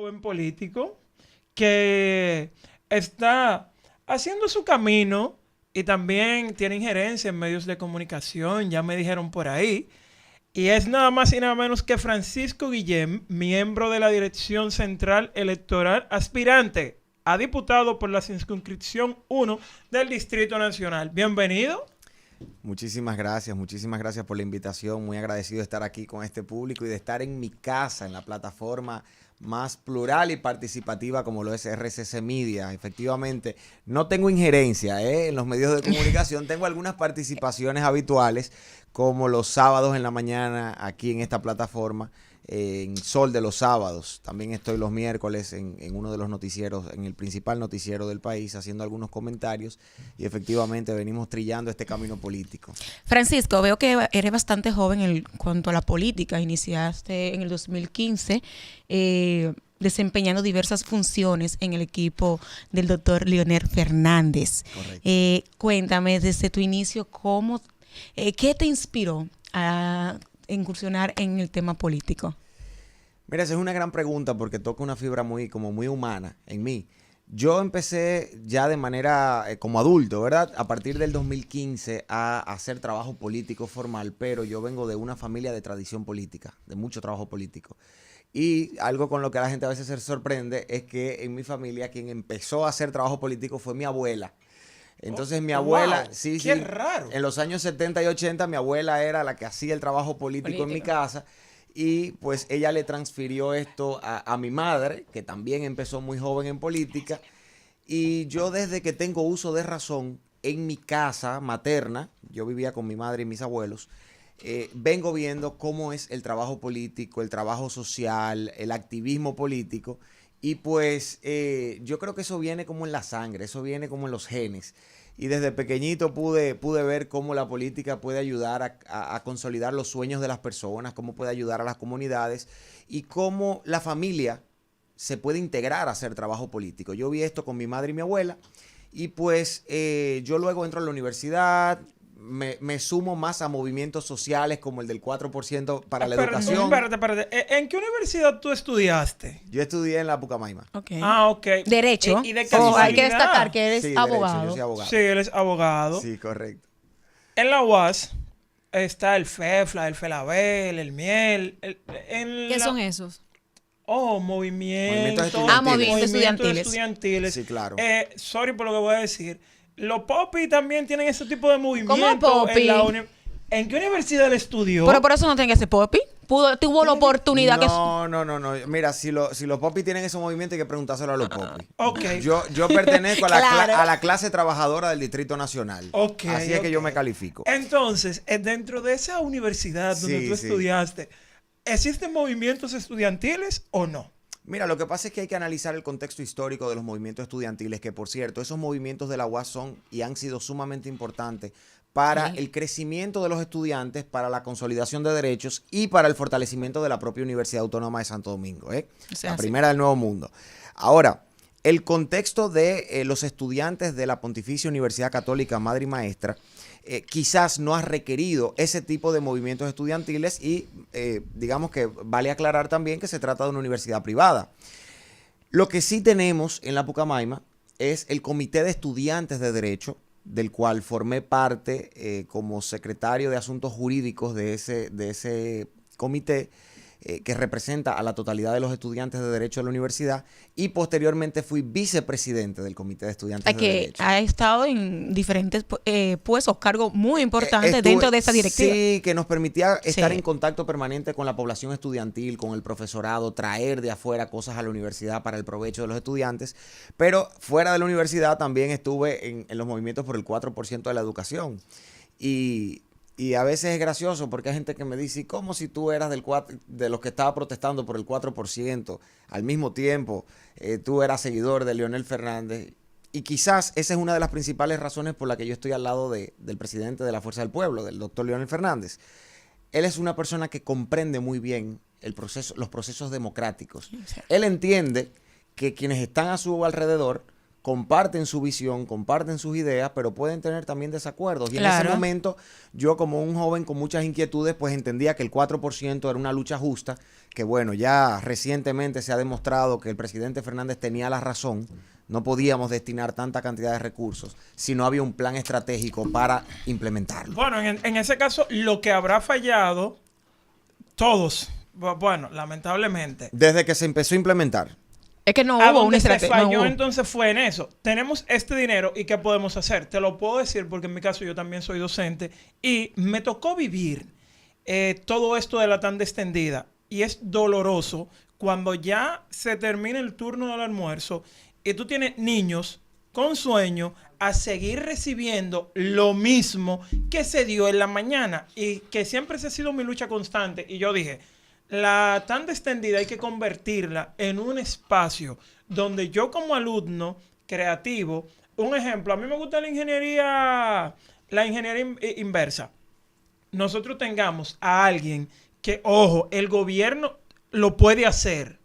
joven político que está haciendo su camino y también tiene injerencia en medios de comunicación, ya me dijeron por ahí. Y es nada más y nada menos que Francisco Guillem, miembro de la Dirección Central Electoral, aspirante a diputado por la circunscripción 1 del Distrito Nacional. Bienvenido. Muchísimas gracias por la invitación. Muy agradecido de estar aquí con este público y de estar en mi casa, en la plataforma más plural y participativa como lo es RCC Media. Efectivamente, no tengo injerencia en los medios de comunicación, tengo algunas participaciones habituales como los sábados en la mañana aquí en esta plataforma, en Sol de los Sábados. También estoy los miércoles en uno de los noticieros, en el principal noticiero del país, haciendo algunos comentarios y efectivamente venimos trillando este camino político. Francisco, veo que eres bastante joven en cuanto a la política. Iniciaste en el 2015 desempeñando diversas funciones en el equipo del doctor Leonel Fernández. Correcto. Cuéntame desde tu inicio, ¿qué te inspiró a incursionar en el tema político? Mira, esa es una gran pregunta porque toca una fibra muy humana en mí. Yo empecé ya de manera como adulto, ¿verdad? A partir del 2015 a hacer trabajo político formal, pero yo vengo de una familia de tradición política, de mucho trabajo político. Y algo con lo que la gente a veces se sorprende es que en mi familia quien empezó a hacer trabajo político fue mi abuela. Entonces mi abuela, wow, sí, qué raro. en los años 70 y 80 mi abuela era la que hacía el trabajo político en mi casa y pues ella le transfirió esto a mi madre, que también empezó muy joven en política, y yo desde que tengo uso de razón en mi casa materna, yo vivía con mi madre y mis abuelos, vengo viendo cómo es el trabajo político, el trabajo social, el activismo político. Y pues yo creo que eso viene como en la sangre, eso viene como en los genes. Y desde pequeñito pude ver cómo la política puede ayudar a consolidar los sueños de las personas, cómo puede ayudar a las comunidades y cómo la familia se puede integrar a hacer trabajo político. Yo vi esto con mi madre y mi abuela y pues yo luego entro a la universidad. Me sumo más a movimientos sociales como el del 4% para la educación. Espérate. ¿En qué universidad tú estudiaste? Yo estudié en la Pucamaima. Okay. Ah, ok. Derecho. ¿Y de Hay que casualidad? destacar que eres Sí, abogado. derecho, yo soy abogado. Sí, él es abogado. Sí, correcto. En la UAS está el FEFLA, el FELABEL, el MIEL. ¿Qué son esos? Movimientos Movimientos estudiantiles. Sí, claro. Sorry por lo que voy a decir. Los popis también tienen ese tipo de movimientos. ¿Cómo popi? ¿En qué universidad él estudió? Pero por eso no tenía ese popi. Tuvo la oportunidad que... No. Mira, si los popis tienen ese movimiento hay que preguntárselo a los popis. Ok. Yo pertenezco a Claro. a la clase trabajadora del Distrito Nacional. Ok, Así es que ok. yo me califico. Entonces, dentro de esa universidad donde Sí, tú sí. estudiaste, ¿existen movimientos estudiantiles o no? Mira, lo que pasa es que hay que analizar el contexto histórico de los movimientos estudiantiles, que por cierto, esos movimientos de la UAS son y han sido sumamente importantes para el crecimiento de los estudiantes, para la consolidación de derechos y para el fortalecimiento de la propia Universidad Autónoma de Santo Domingo, la primera del Nuevo Mundo. Ahora, el contexto de los estudiantes de la Pontificia Universidad Católica Madre y Maestra quizás no ha requerido ese tipo de movimientos estudiantiles y digamos que vale aclarar también que se trata de una universidad privada. Lo que sí tenemos en la Pucamaima es el Comité de Estudiantes de Derecho, del cual formé parte como secretario de Asuntos Jurídicos de ese comité, que representa a la totalidad de los estudiantes de Derecho de la universidad, y posteriormente fui vicepresidente del Comité de Estudiantes de Derecho. Ha estado en diferentes puestos, cargos muy importantes dentro de esa directiva. Sí, que nos permitía estar Sí. en contacto permanente con la población estudiantil, con el profesorado, traer de afuera cosas a la universidad para el provecho de los estudiantes, pero fuera de la universidad también estuve en los movimientos por el 4% de la educación. Y a veces es gracioso porque hay gente que me dice, ¿cómo si tú eras de los que estaba protestando por el 4%? Al mismo tiempo, tú eras seguidor de Leonel Fernández. Y quizás esa es una de las principales razones por la que yo estoy al lado del presidente de la Fuerza del Pueblo, del doctor Leonel Fernández. Él es una persona que comprende muy bien los procesos democráticos. Él entiende que quienes están a su alrededor comparten su visión, comparten sus ideas, pero pueden tener también desacuerdos. Y en Claro. ese momento, yo como un joven con muchas inquietudes, pues entendía que el 4% era una lucha justa, que bueno, ya recientemente se ha demostrado que el presidente Fernández tenía la razón. No podíamos destinar tanta cantidad de recursos si no había un plan estratégico para implementarlo. Bueno, en ese caso, lo que habrá fallado, todos, bueno, lamentablemente. Desde que se empezó a implementar. Es que no A hubo donde una se estrategia. falló No hubo. entonces fue en eso. Tenemos este dinero y ¿qué podemos hacer? Te lo puedo decir porque en mi caso yo también soy docente y me tocó vivir todo esto de la tanda extendida y es doloroso cuando ya se termina el turno del almuerzo y tú tienes niños con sueño a seguir recibiendo lo mismo que se dio en la mañana y que siempre se ha sido mi lucha constante y yo dije, la tanda extendida hay que convertirla en un espacio donde yo como alumno creativo, un ejemplo, a mí me gusta la ingeniería inversa. Nosotros tengamos a alguien que, ojo, el gobierno lo puede hacer.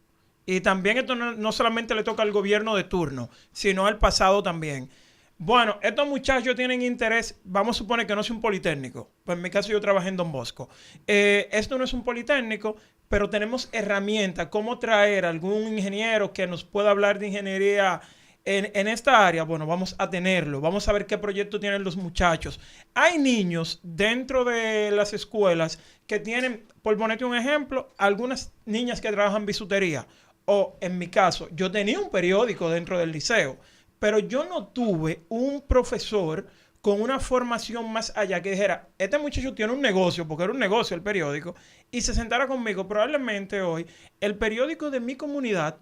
Y también esto no solamente le toca al gobierno de turno, sino al pasado también. Bueno, estos muchachos tienen interés, vamos a suponer que no es un politécnico. Pues en mi caso yo trabajé en Don Bosco. Esto no es un politécnico, pero tenemos herramientas, cómo traer a algún ingeniero que nos pueda hablar de ingeniería en esta área. Bueno, vamos a tenerlo, vamos a ver qué proyecto tienen los muchachos. Hay niños dentro de las escuelas que tienen, por ponerte un ejemplo, algunas niñas que trabajan bisutería. O en mi caso, yo tenía un periódico dentro del liceo, pero yo no tuve un profesor con una formación más allá que dijera, este muchacho tiene un negocio, porque era un negocio el periódico, y se sentara conmigo. Probablemente hoy el periódico de mi comunidad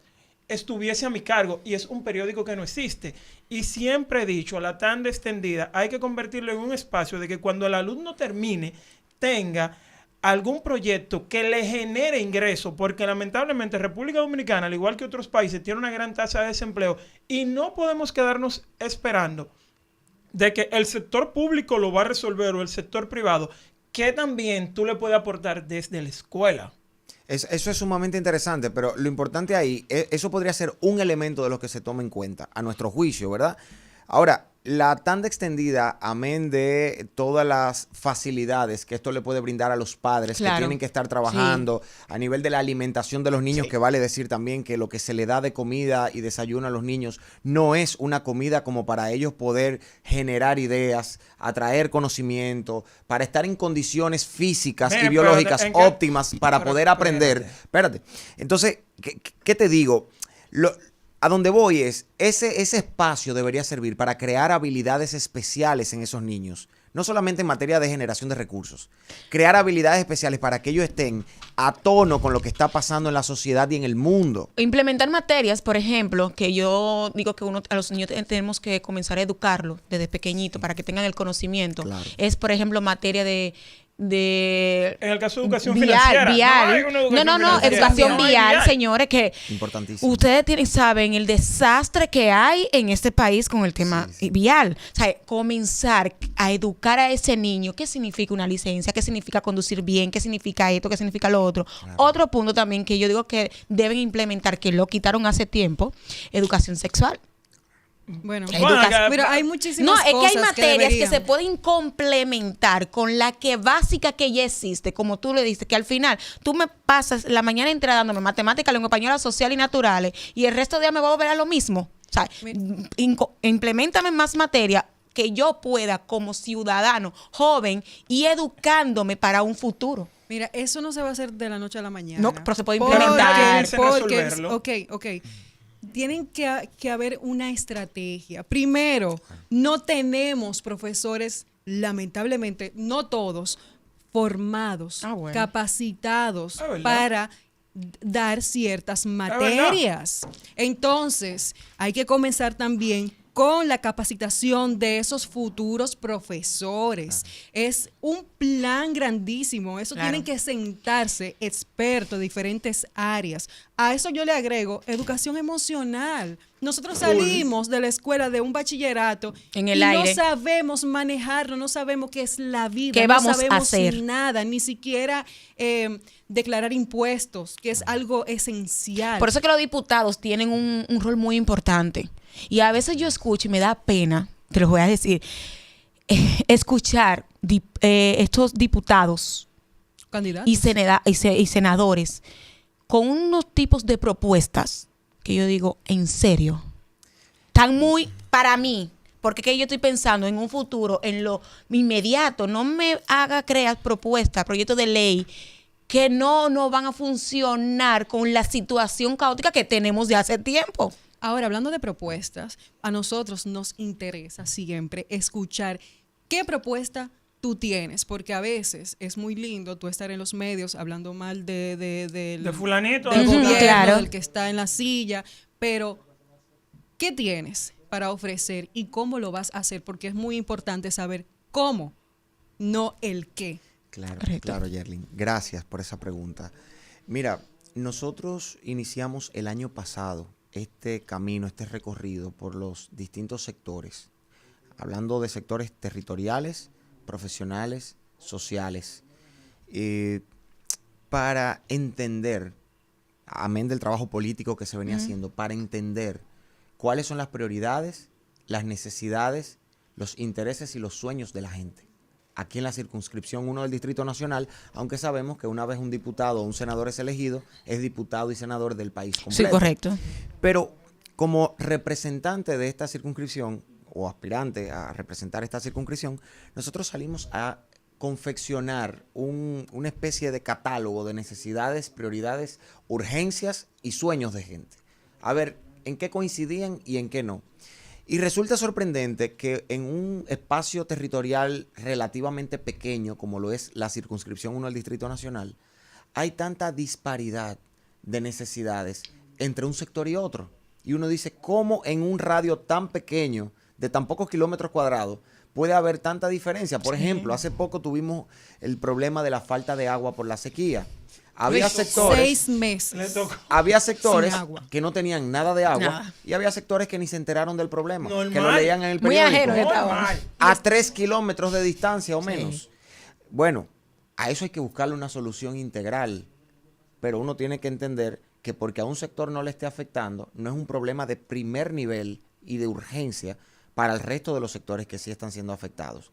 estuviese a mi cargo y es un periódico que no existe. Y siempre he dicho, a la tanda extendida hay que convertirlo en un espacio de que cuando el alumno termine tenga algún proyecto que le genere ingresos, porque lamentablemente República Dominicana, al igual que otros países, tiene una gran tasa de desempleo y no podemos quedarnos esperando de que el sector público lo va a resolver o el sector privado, que también tú le puedes aportar desde la escuela. Eso es sumamente interesante, pero lo importante ahí, eso podría ser un elemento de los que se toma en cuenta, a nuestro juicio, ¿verdad? Ahora, la tanda extendida, amén de todas las facilidades que esto le puede brindar a los padres que tienen que estar trabajando a nivel de la alimentación de los niños, que vale decir también que lo que se le da de comida y desayuno a los niños no es una comida como para ellos poder generar ideas, atraer conocimiento, para estar en condiciones físicas y biológicas óptimas para poder aprender. Espérate. Entonces, ¿qué te digo? A donde voy es, ese espacio debería servir para crear habilidades especiales en esos niños. No solamente en materia de generación de recursos. Crear habilidades especiales para que ellos estén a tono con lo que está pasando en la sociedad y en el mundo. Implementar materias, por ejemplo, que yo digo que a los niños tenemos que comenzar a educarlos desde pequeñito para que tengan el conocimiento. Claro. Es, por ejemplo, materia de en el caso de educación financiera. No, educación vial, señores, que importantísimo. Ustedes saben el desastre que hay en este país con el tema vial. O sea, comenzar a educar a ese niño qué significa una licencia, qué significa conducir bien, qué significa esto, qué significa lo otro. Claro. Otro punto también que yo digo que deben implementar, que lo quitaron hace tiempo, educación sexual. Bueno, pero hay muchísimas cosas. No, es que hay materias que se pueden complementar con la que básica que ya existe, como tú le dices, que al final tú me pasas la mañana entera dándome matemáticas, lengua española, social y naturales, y el resto de día me voy a volver a lo mismo. O sea, implementame más materia que yo pueda como ciudadano joven y educándome para un futuro. Mira, eso no se va a hacer de la noche a la mañana. No, pero se puede implementar. Ok. Tienen que haber una estrategia. Primero, no tenemos profesores, lamentablemente, no todos, formados, capacitados para dar ciertas materias. Entonces, hay que comenzar también con la capacitación de esos futuros profesores. Es un plan grandísimo. Eso tienen que sentarse expertos de diferentes áreas. A eso yo le agrego educación emocional. nosotros salimos de la escuela de un bachillerato En el y aire. no sabemos manejarlo, no sabemos qué es la vida, ¿Qué no vamos a sabemos hacer? nada, ni siquiera declarar impuestos, que es algo esencial. Por eso que los diputados tienen un rol muy importante. Y a veces yo escucho y me da pena, te lo voy a decir, escuchar estos diputados Candidatos. y senadores con unos tipos de propuestas que yo digo, en serio, tan muy para mí, porque que yo estoy pensando en un futuro, en lo inmediato, no me haga crear propuestas, proyectos de ley que no van a funcionar con la situación caótica que tenemos de hace tiempo. Ahora, hablando de propuestas, a nosotros nos interesa siempre escuchar qué propuesta tú tienes, porque a veces es muy lindo tú estar en los medios hablando mal De fulanito. del Ujú, gobierno, claro. del que está en la silla, pero ¿qué tienes para ofrecer y cómo lo vas a hacer? Porque es muy importante saber cómo, no el qué. Claro, Correcto. claro, Yerlin. Gracias por esa pregunta. Mira, nosotros iniciamos el año pasado este camino, este recorrido por los distintos sectores, hablando de sectores territoriales, profesionales, sociales, para entender, amén del trabajo político que se venía haciendo, para entender cuáles son las prioridades, las necesidades, los intereses y los sueños de la gente. Aquí en la circunscripción 1 del Distrito Nacional, aunque sabemos que una vez un diputado o un senador es elegido, es diputado y senador del país completo. Sí, correcto. Pero como representante de esta circunscripción o aspirante a representar esta circunscripción, nosotros salimos a confeccionar una especie de catálogo de necesidades, prioridades, urgencias y sueños de gente. A ver, en qué coincidían y en qué no. Y resulta sorprendente que en un espacio territorial relativamente pequeño, como lo es la circunscripción 1 del Distrito Nacional, hay tanta disparidad de necesidades entre un sector y otro. Y uno dice, ¿cómo en un radio tan pequeño, de tan pocos kilómetros cuadrados, puede haber tanta diferencia? Por ejemplo, hace poco tuvimos el problema de la falta de agua por la sequía. Había sectores, 6 meses. Le tocó. había sectores Sin agua. que no tenían nada de agua Nada. y había sectores que ni se enteraron del problema, Normal. que lo leían en el Muy periódico. ajeno que estaba. Normal. A 3 kilómetros de distancia o Sí. menos. Bueno, a eso hay que buscarle una solución integral. Pero uno tiene que entender que porque a un sector no le esté afectando, no es un problema de primer nivel y de urgencia para el resto de los sectores que sí están siendo afectados.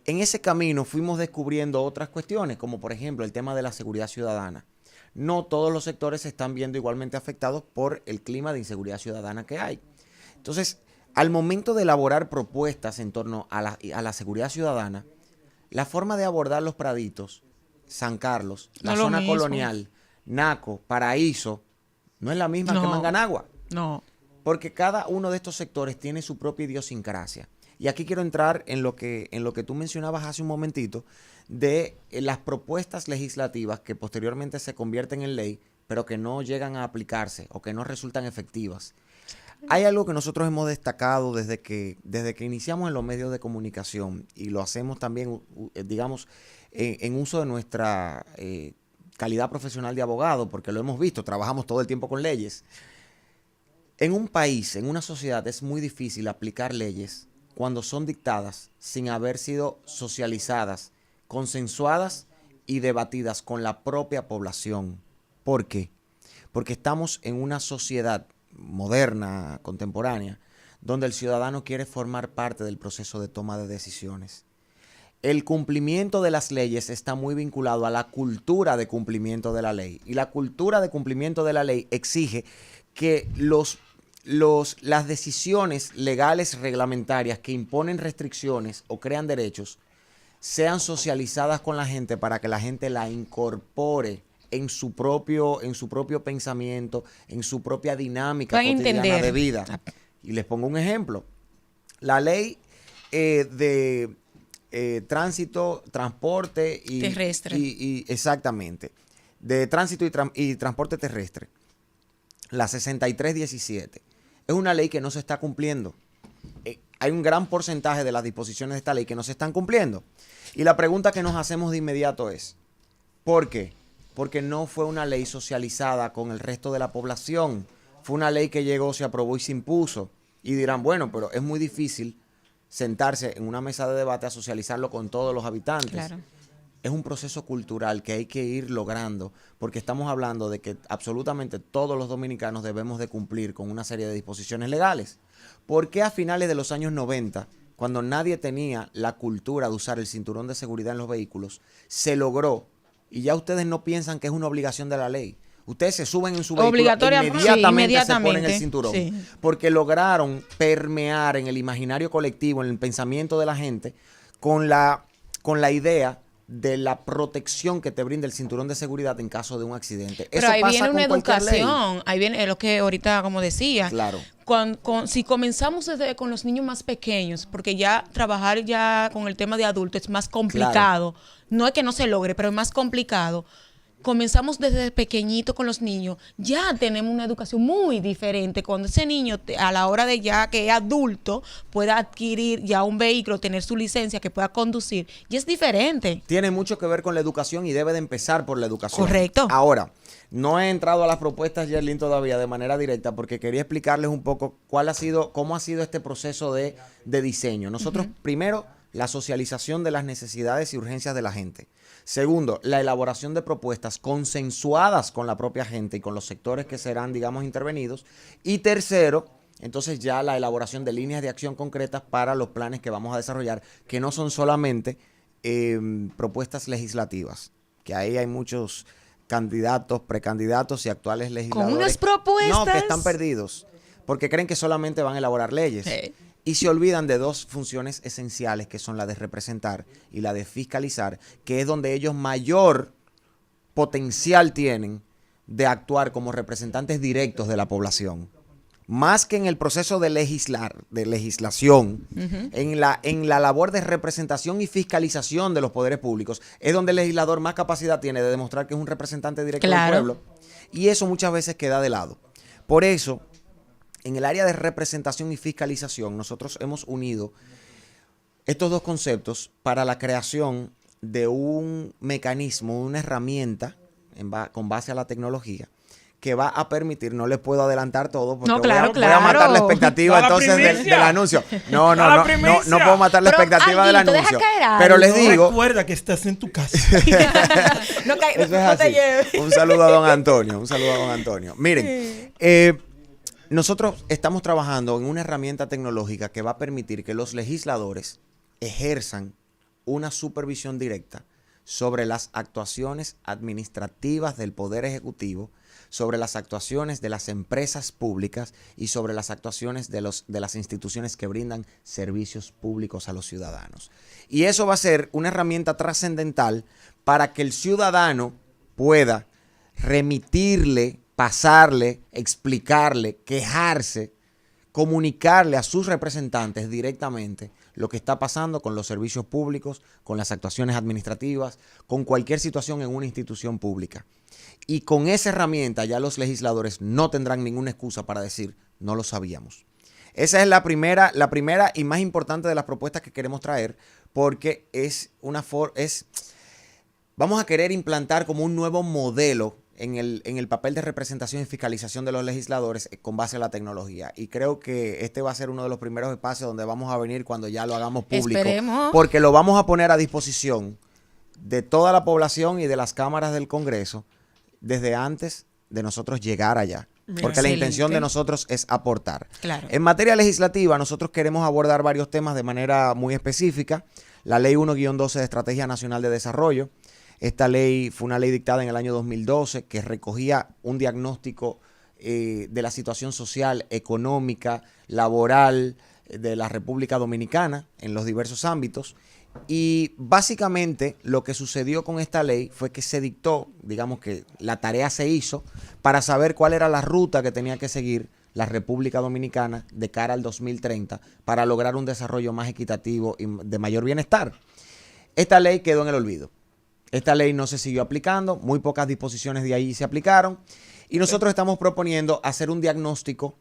En ese camino fuimos descubriendo otras cuestiones, como por ejemplo el tema de la seguridad ciudadana. No todos los sectores se están viendo igualmente afectados por el clima de inseguridad ciudadana que hay. Entonces, al momento de elaborar propuestas en torno a la seguridad ciudadana, la forma de abordar los Praditos, San Carlos, la No es lo zona mismo. colonial, Naco, Paraíso, no es la misma que No. Manganagua. No. Porque cada uno de estos sectores tiene su propia idiosincrasia. Y aquí quiero entrar en lo que tú mencionabas hace un momentito, de las propuestas legislativas que posteriormente se convierten en ley, pero que no llegan a aplicarse o que no resultan efectivas. Hay algo que nosotros hemos destacado desde que iniciamos en los medios de comunicación y lo hacemos también, digamos, en uso de nuestra calidad profesional de abogado, porque lo hemos visto, trabajamos todo el tiempo con leyes. En un país, en una sociedad, es muy difícil aplicar leyes cuando son dictadas sin haber sido socializadas, consensuadas y debatidas con la propia población. ¿Por qué? Porque estamos en una sociedad moderna, contemporánea, donde el ciudadano quiere formar parte del proceso de toma de decisiones. El cumplimiento de las leyes está muy vinculado a la cultura de cumplimiento de la ley. Y la cultura de cumplimiento de la ley exige que las decisiones legales reglamentarias que imponen restricciones o crean derechos sean socializadas con la gente para que la gente la incorpore en su propio pensamiento, en su propia dinámica Puedan cotidiana entender. de vida. Y les pongo un ejemplo. La ley de tránsito, transporte y Terrestre. y exactamente. De tránsito y transporte terrestre. La 6317. Es una ley que no se está cumpliendo. Hay un gran porcentaje de las disposiciones de esta ley que no se están cumpliendo. Y la pregunta que nos hacemos de inmediato es, ¿por qué? Porque no fue una ley socializada con el resto de la población fue una ley que llegó, se aprobó y se impuso. Y dirán, bueno, pero es muy difícil sentarse en una mesa de debate a socializarlo con todos los habitantes. Claro. Es un proceso cultural que hay que ir logrando, porque estamos hablando de que absolutamente todos los dominicanos debemos de cumplir con una serie de disposiciones legales. ¿Por qué a finales de los años 90, cuando nadie tenía la cultura de usar el cinturón de seguridad en los vehículos, se logró, y ya ustedes no piensan que es una obligación de la ley? Ustedes se suben en su vehículo, Obligatoriamente, inmediatamente, sí, se ponen el cinturón. sí. Porque lograron permear en el imaginario colectivo, en el pensamiento de la gente, con la idea de la protección que te brinda el cinturón de seguridad en caso de un accidente. Pero Eso ahí pasa viene con una cualquier ley. educación, ahí viene lo que ahorita, como decía, Claro. si comenzamos desde con los niños más pequeños, porque ya trabajar ya con el tema de adultos es más complicado, no es que no se logre, pero es más complicado. Comenzamos desde pequeñito con los niños, ya tenemos una educación muy diferente. Cuando ese niño, a la hora de ya que es adulto, pueda adquirir ya un vehículo, tener su licencia, que pueda conducir, ya es diferente. Tiene mucho que ver con la educación y debe de empezar por la educación. Correcto. Ahora, no he entrado a las propuestas, Yerlin, todavía de manera directa, porque quería explicarles un poco cómo ha sido este proceso de diseño. Nosotros, primero, la socialización de las necesidades y urgencias de la gente. Segundo, la elaboración de propuestas consensuadas con la propia gente y con los sectores que serán, digamos, intervenidos. Y tercero, entonces ya la elaboración de líneas de acción concretas para los planes que vamos a desarrollar, que no son solamente propuestas legislativas, que ahí hay muchos candidatos, precandidatos y actuales legisladores. Con unas propuestas. No, que están perdidos, porque creen que solamente van a elaborar leyes. Sí. Y se olvidan de dos funciones esenciales, que son la de representar y la de fiscalizar, que es donde ellos mayor potencial tienen de actuar como representantes directos de la población. Más que en el proceso de legislación, en la labor de representación y fiscalización de los poderes públicos, es donde el legislador más capacidad tiene de demostrar que es un representante directo del pueblo. Y eso muchas veces queda de lado. Por eso, en el área de representación y fiscalización, nosotros hemos unido estos dos conceptos para la creación de un mecanismo, una herramienta con base a la tecnología que va a permitir, no les puedo adelantar todo porque voy a matar la expectativa entonces del anuncio. No puedo matar la expectativa del anuncio. Pero les digo, recuerda que estás en tu casa. Eso es así. Un saludo a don Antonio. Miren, nosotros estamos trabajando en una herramienta tecnológica que va a permitir que los legisladores ejerzan una supervisión directa sobre las actuaciones administrativas del Poder Ejecutivo, sobre las actuaciones de las empresas públicas y sobre las actuaciones de las instituciones que brindan servicios públicos a los ciudadanos. Y eso va a ser una herramienta trascendental para que el ciudadano pueda remitirle, pasarle, explicarle, quejarse, comunicarle a sus representantes directamente lo que está pasando con los servicios públicos, con las actuaciones administrativas, con cualquier situación en una institución pública. Y con esa herramienta ya los legisladores no tendrán ninguna excusa para decir, no lo sabíamos. Esa es la primera y más importante de las propuestas que queremos traer, porque vamos a querer implantar como un nuevo modelo en el papel de representación y fiscalización de los legisladores con base a la tecnología. Y creo que este va a ser uno de los primeros espacios donde vamos a venir cuando ya lo hagamos público. Esperemos. Porque lo vamos a poner a disposición de toda la población y de las cámaras del Congreso desde antes de nosotros llegar allá. Porque la Excelente. intención de nosotros es aportar. Claro. En materia legislativa, nosotros queremos abordar varios temas de manera muy específica. La Ley 1-12 de Estrategia Nacional de Desarrollo. Esta ley fue una ley dictada en el año 2012 que recogía un diagnóstico de la situación social, económica, laboral de la República Dominicana en los diversos ámbitos. Y básicamente lo que sucedió con esta ley fue que se dictó, digamos que la tarea se hizo para saber cuál era la ruta que tenía que seguir la República Dominicana de cara al 2030 para lograr un desarrollo más equitativo y de mayor bienestar. Esta ley quedó en el olvido. Esta ley no se siguió aplicando, muy pocas disposiciones de ahí se aplicaron y nosotros estamos proponiendo hacer un diagnóstico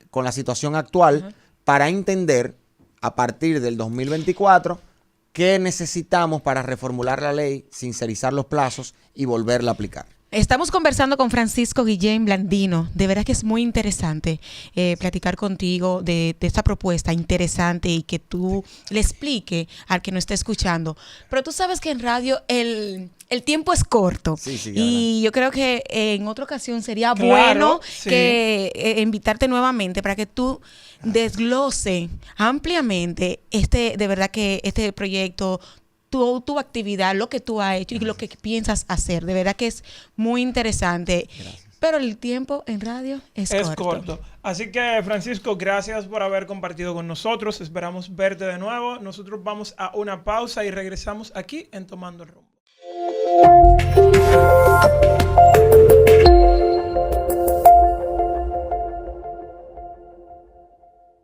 con la situación actual para entender a partir del 2024 qué necesitamos para reformular la ley, sincerizar los plazos y volverla a aplicar. Estamos conversando con Francisco Guillén Blandino. De verdad que es muy interesante platicar contigo de esta propuesta interesante y que tú le explique al que nos esté escuchando. Pero tú sabes que en radio el tiempo es corto. Sí, sí, y yo creo que en otra ocasión sería Claro, bueno sí. que invitarte nuevamente para que tú desglose ampliamente de verdad que este proyecto, tu actividad, lo que tú has hecho y lo que piensas hacer. De verdad que es muy interesante. Gracias. Pero el tiempo en radio es corto. Así que, Francisco, gracias por haber compartido con nosotros. Esperamos verte de nuevo. Nosotros vamos a una pausa y regresamos aquí en Tomando el Rumbo.